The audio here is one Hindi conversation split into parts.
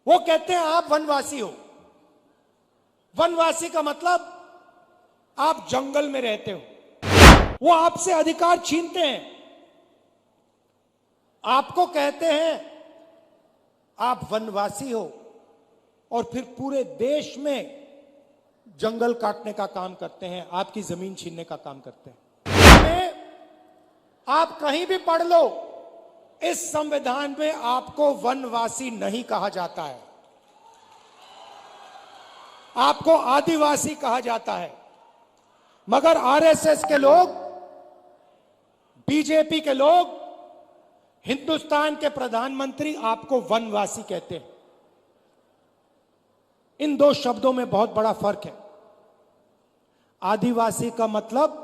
वो कहते हैं आप वनवासी हो। वनवासी का मतलब आप जंगल में रहते हो। वो आपसे अधिकार छीनते हैं। आपको कहते हैं आप वनवासी हो और फिर पूरे देश में जंगल काटने का काम करते हैं, आपकी जमीन छीनने का काम करते हैं। आप कहीं भी पढ़ लो, इस संविधान में आपको वनवासी नहीं कहा जाता है, आपको आदिवासी कहा जाता है। मगर आरएसएस के लोग, बीजेपी के लोग, हिंदुस्तान के प्रधानमंत्री आपको वनवासी कहते हैं। इन दो शब्दों में बहुत बड़ा फर्क है। आदिवासी का मतलब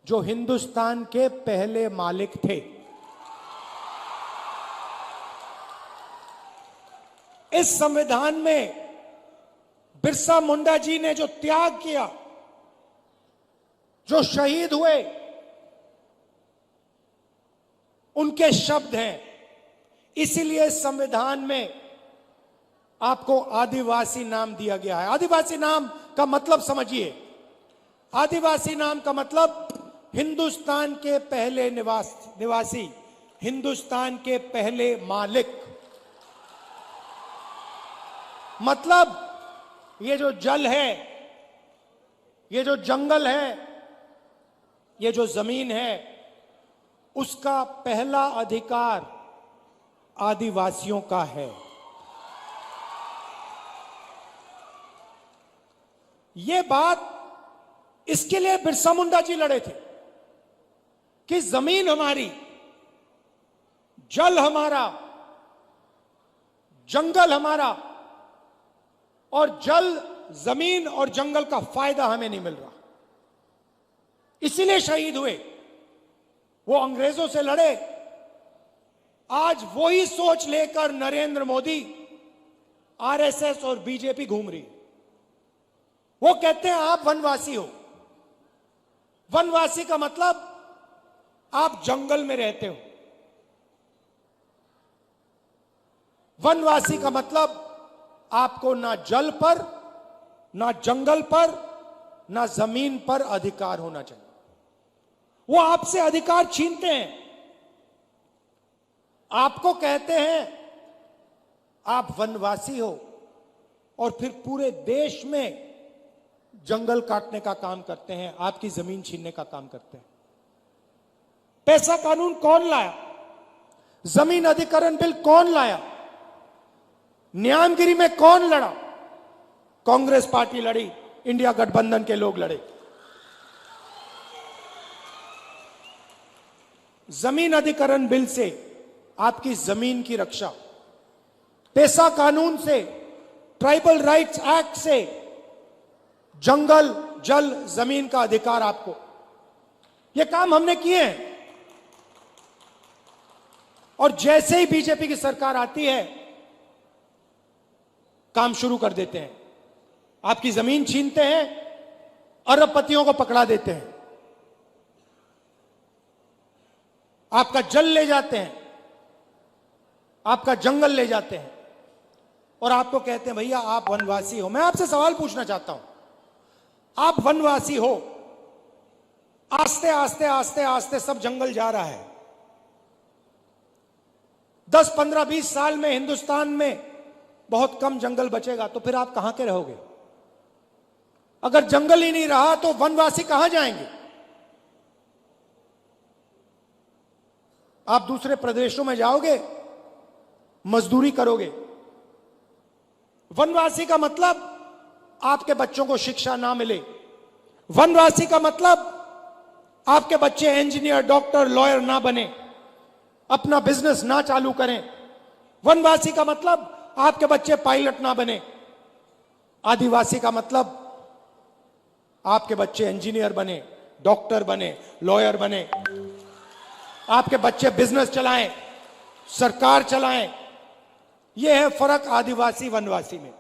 जो हिंदुस्तान के पहले मालिक थे। इस संविधान में बिरसा मुंडा जी ने जो त्याग किया, जो शहीद हुए, उनके शब्द हैं। इसीलिए संविधान में आपको आदिवासी नाम दिया गया है। आदिवासी नाम का मतलब समझिए। आदिवासी नाम का मतलब हिंदुस्तान के पहले निवासी, हिंदुस्तान के पहले मालिक। मतलब ये जो जल है, ये जो जंगल है, ये जो जमीन है, उसका पहला अधिकार आदिवासियों का है। ये बात इसके लिए बिरसा मुंडा जी लड़े थे कि जमीन हमारी, जल हमारा, जंगल हमारा, और जल, जमीन और जंगल का फायदा हमें नहीं मिल रहा। इसीलिए शहीद हुए। वो अंग्रेजों से लड़े। आज वही सोच लेकर नरेंद्र मोदी, आरएसएस और बीजेपी घूम रही है। वो कहते हैं आप वनवासी हो। वनवासी का मतलब आप जंगल में रहते हो। वनवासी का मतलब आपको ना जल पर, ना जंगल पर, ना जमीन पर अधिकार होना चाहिए। वो आपसे अधिकार छीनते हैं। आपको कहते हैं आप वनवासी हो और फिर पूरे देश में जंगल काटने का काम करते हैं, आपकी जमीन छीनने का काम करते हैं। पैसा कानून कौन लाया? जमीन अधिग्रहण बिल कौन लाया? न्यायगिरी में कौन लड़ा? कांग्रेस पार्टी लड़ी, इंडिया गठबंधन के लोग लड़े। जमीन अधिग्रहण बिल से आपकी जमीन की रक्षा, पेशा कानून से, ट्राइबल राइट्स एक्ट से जंगल, जल, जमीन का अधिकार आपको। ये काम हमने किए हैं। और जैसे ही बीजेपी की सरकार आती है, काम शुरू कर देते हैं। आपकी जमीन छीनते हैं, अरबपतियों को पकड़ा देते हैं, आपका जल ले जाते हैं, आपका जंगल ले जाते हैं, और आपको कहते हैं भैया आप वनवासी हो। मैं आपसे सवाल पूछना चाहता हूं, आप वनवासी हो, आस्ते आस्ते आस्ते आस्ते सब जंगल जा रहा है। 10, 15, 20 साल में हिंदुस्तान में बहुत कम जंगल बचेगा, तो फिर आप कहां के रहोगे? अगर जंगल ही नहीं रहा तो वनवासी कहां जाएंगे? आप दूसरे प्रदेशों में जाओगे, मजदूरी करोगे। वनवासी का मतलब आपके बच्चों को शिक्षा ना मिले। वनवासी का मतलब आपके बच्चे इंजीनियर, डॉक्टर, लॉयर ना बने, अपना बिजनेस ना चालू करें। वनवासी का मतलब आपके बच्चे पायलट ना बने। आदिवासी का मतलब आपके बच्चे इंजीनियर बने, डॉक्टर बने, लॉयर बने, आपके बच्चे बिजनेस चलाएं, सरकार चलाएं। यह है फर्क आदिवासी वनवासी में।